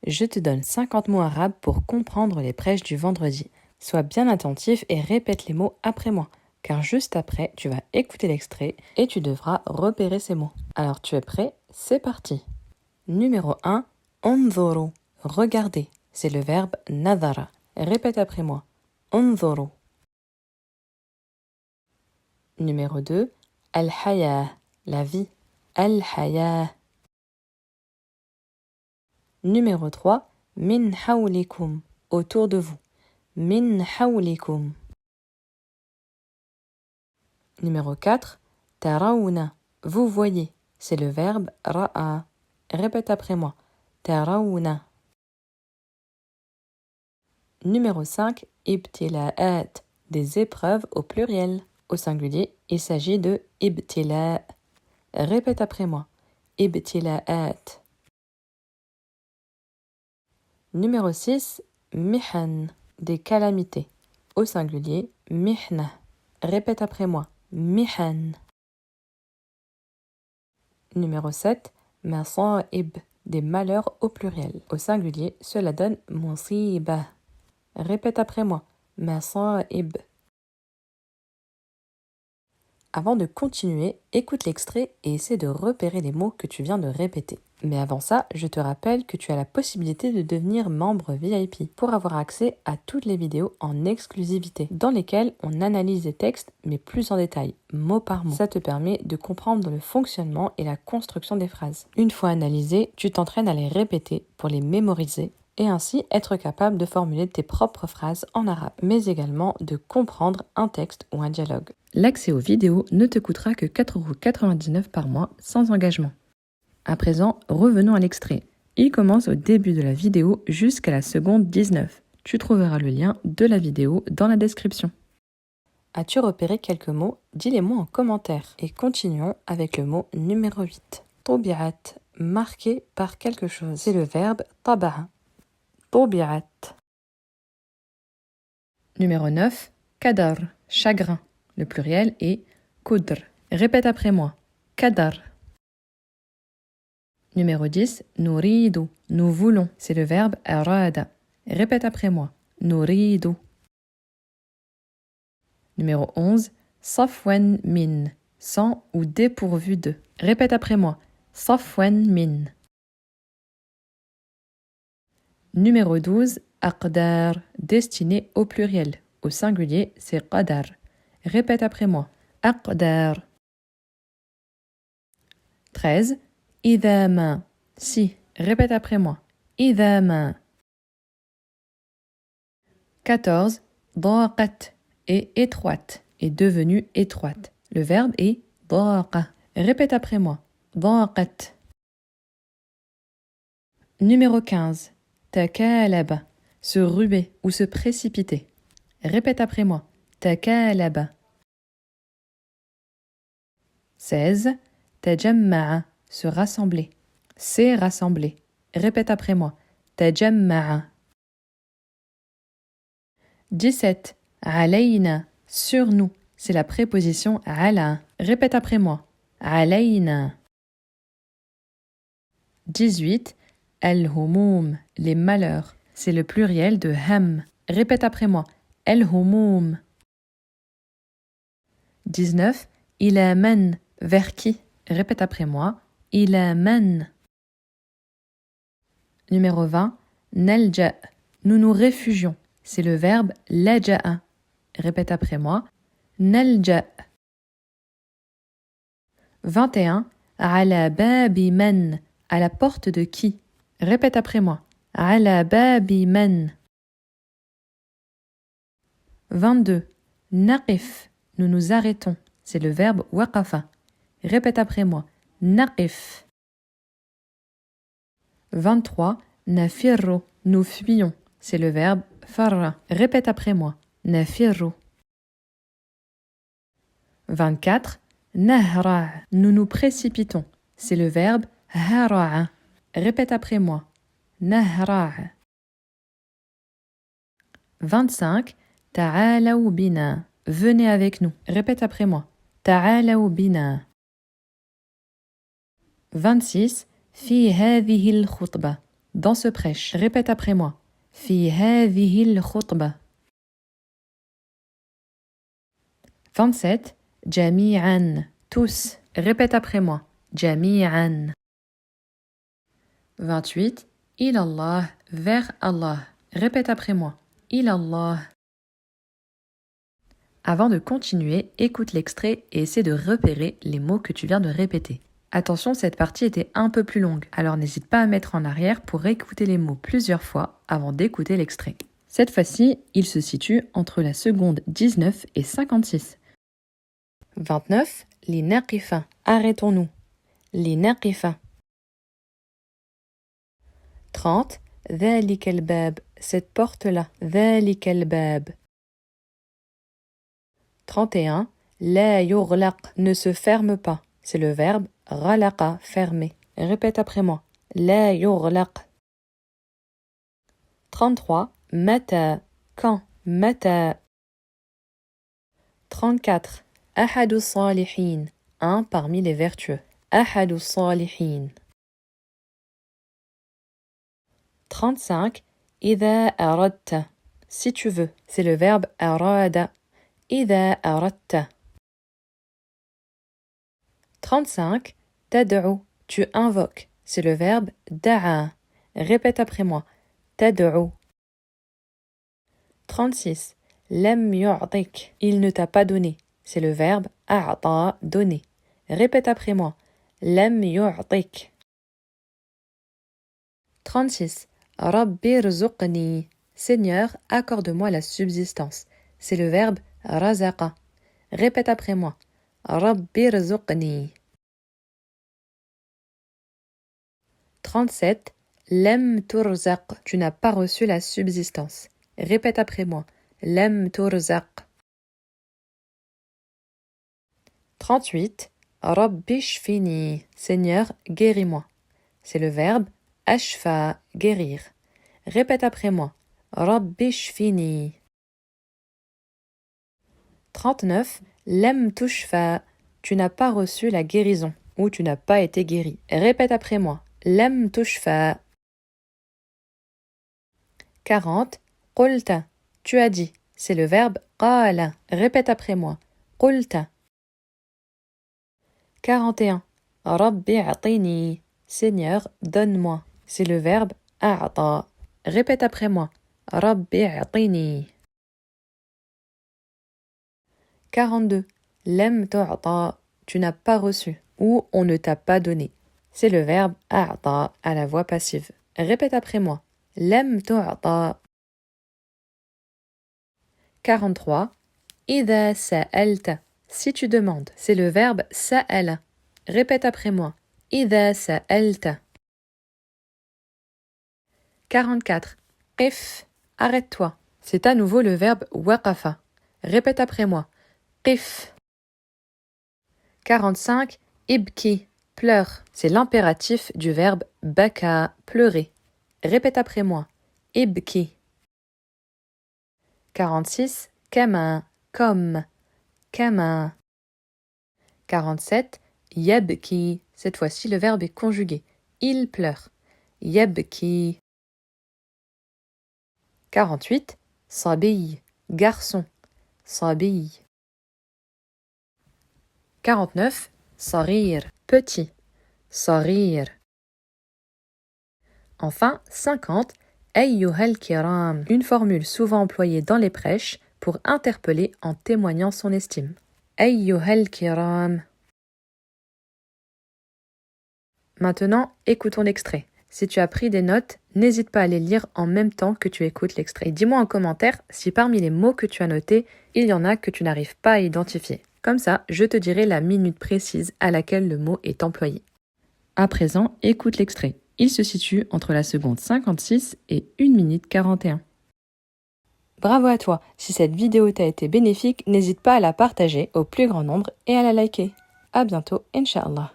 je te donne 50 mots arabes pour comprendre les prêches du vendredi. Sois bien attentif et répète les mots après moi, car juste après, tu vas écouter l'extrait et tu devras repérer ces mots. Alors tu es prêt? C'est parti. Numéro 1, انظروا. Regardez, c'est le verbe nadara. Répète après moi. انظروا. Numéro 2, al-hayah, la vie. Al-hayah. Numéro 3, min hawlikum, autour de vous. Min hawlikum. Numéro 4, tarawna, vous voyez, c'est le verbe ra'a. Répète après moi. Tarawna. Numéro 5, ibtila'at, des épreuves au pluriel. Au singulier, il s'agit de ibtila'. Répète après moi. Ibtila'at. Numéro 6, mihan, des calamités. Au singulier, mihna. Répète après moi. Mihan. Numéro 7, masa'ib, des malheurs au pluriel. Au singulier, cela donne musiba. Répète après moi. Masa'ib. Avant de continuer, écoute l'extrait et essaie de repérer les mots que tu viens de répéter. Mais avant ça, je te rappelle que tu as la possibilité de devenir membre VIP pour avoir accès à toutes les vidéos en exclusivité, dans lesquelles on analyse les textes, mais plus en détail, mot par mot. Ça te permet de comprendre le fonctionnement et la construction des phrases. Une fois analysées, tu t'entraînes à les répéter pour les mémoriser et ainsi être capable de formuler tes propres phrases en arabe, mais également de comprendre un texte ou un dialogue. L'accès aux vidéos ne te coûtera que 4,99 € par mois sans engagement. À présent, revenons à l'extrait. Il commence au début de la vidéo jusqu'à la seconde 19. Tu trouveras le lien de la vidéo dans la description. As-tu repéré quelques mots? Dis-les-moi en commentaire. Et continuons avec le mot numéro 8. Tobi'at, marqué par quelque chose. C'est le verbe taba'a. Tobi'at. Numéro 9. Kadar, chagrin. Le pluriel est kudr. Répète après moi. Kadar. Numéro 10. Nouridu, nous voulons. C'est le verbe arada. Répète après moi. Nouridu. Numéro 11. Safwan min, sans ou dépourvu de. Répète après moi. Safwan min. Numéro 12. Aqdar, destiné au pluriel. Au singulier, c'est qadar. Répète après moi. Aqdar. 13. إذا ما, si. Répète après moi. إذا ما. 14. ضاقت, est étroite, est devenue étroite. Le verbe est ضاق. Répète après moi. ضاقت. Numéro 15. تكالب, se ruer ou se précipiter. Répète après moi. تكالب. 16. تجمع, se rassembler. C'est rassembler. Répète après moi. تجمع. 17. علينا, sur nous. C'est la préposition على. Répète après moi. علينا. 18. الهموم, les malheurs. C'est le pluriel de ham. Répète après moi. الهموم. 19. إلى من, vers qui? Répète après moi. إلى من. Numéro 20. نلجأ, nous nous réfugions. C'est le verbe laja'a. Répète après moi. نلجأ. 21. على باب من, à la porte de qui? Répète après moi. على باب من. 22. نقف, nous nous arrêtons. C'est le verbe waqafa. Répète après moi. نقف. 23. نفر, nous fuyons. C'est le verbe farra. Répète après moi. نفر. 24. نهرع, nous nous précipitons. C'est le verbe هرع. Répète après moi. نهرع. 25. تعالوا بنا, venez avec nous. Répète après moi. تعالوا بنا. 26. في هذه الخطبة, dans ce prêche. Répète après moi. في هذه الخطبة. 27. جميعاً. Tous. Répète après moi. جميعاً. 28. إلى الله. Vers Allah. Répète après moi. إلى الله. Avant de continuer, écoute l'extrait et essaie de repérer les mots que tu viens de répéter. Attention, cette partie était un peu plus longue, alors n'hésite pas à mettre en arrière pour écouter les mots plusieurs fois avant d'écouter l'extrait. Cette fois-ci, il se situe entre la seconde 19 et 56. 29. Les naqifa. Arrêtons-nous. Les naqifa. 30. ذلك الباب. Cette porte-là. ذلك الباب. 31. لا يغلق. Ne se ferme pas. C'est le verbe غلق, fermer. Répète après moi. لا يغلق. 33. متى. Quand. متى. 34. أحد الصالحين. Un parmi les vertueux. أحد الصالحين. 35. إذا أردت. Si tu veux. C'est le verbe أراد. إذا أردت. 35. تدعو. Tu invoques. C'est le verbe دعا. Répète après moi. تدعو. 36. لم يعطك. Il ne t'a pas donné. C'est le verbe أعطى, donner. Répète après moi. لم يعطك. 36. ربي ارزقني. Seigneur, accorde-moi la subsistance. C'est le verbe رزق. Répète après moi. ربي ارزقني. 37. لم ترزق. Tu n'as pas reçu la subsistance. Répète après moi. لم ترزق. 38. ربي اشفني. Seigneur, guéris-moi. C'est le verbe أشفى, guérir. Répète après moi. ربي اشفني. 39. لم تشفى. Tu n'as pas reçu la guérison ou tu n'as pas été guéri. Répète après moi. لم تشفى. 40. قلت. Tu as dit. C'est le verbe قال. Répète après moi. قلت. 41. ربي اعطني. Seigneur, donne-moi. C'est le verbe أعطى. Répète après moi. ربي اعطني. 42. لم تعطى. Tu n'as pas reçu ou on ne t'a pas donné. C'est le verbe أعطى à la voix passive. Répète après moi. لم تعطى. 43. إذا سألت. Si tu demandes, c'est le verbe سأل. Répète après moi. إذا سألت. 44. قف. Arrête-toi. C'est à nouveau le verbe وقف. Répète après moi. قف. 45. ابكي. Pleure. C'est l'impératif du verbe بكى, pleurer. Répète après moi. ابكي. 46. كما. Comme. كما. 47. يبكي. Cette fois-ci, le verbe est conjugué. Il pleure. يبكي. 48. صبي. Garçon. صبي. 49. صغير. Petit. صغير. Enfin, 50. أيها الكرام. Une formule souvent employée dans les prêches pour interpeller en témoignant son estime. أيها الكرام. Maintenant, écoutons l'extrait. Si tu as pris des notes, n'hésite pas à les lire en même temps que tu écoutes l'extrait. Et dis-moi en commentaire si parmi les mots que tu as notés, il y en a que tu n'arrives pas à identifier. Comme ça, je te dirai la minute précise à laquelle le mot est employé. À présent, écoute l'extrait. Il se situe entre la seconde 56 et 1 minute 41. Bravo à toi! Si cette vidéo t'a été bénéfique, n'hésite pas à la partager au plus grand nombre et à la liker. À bientôt, Inch'Allah.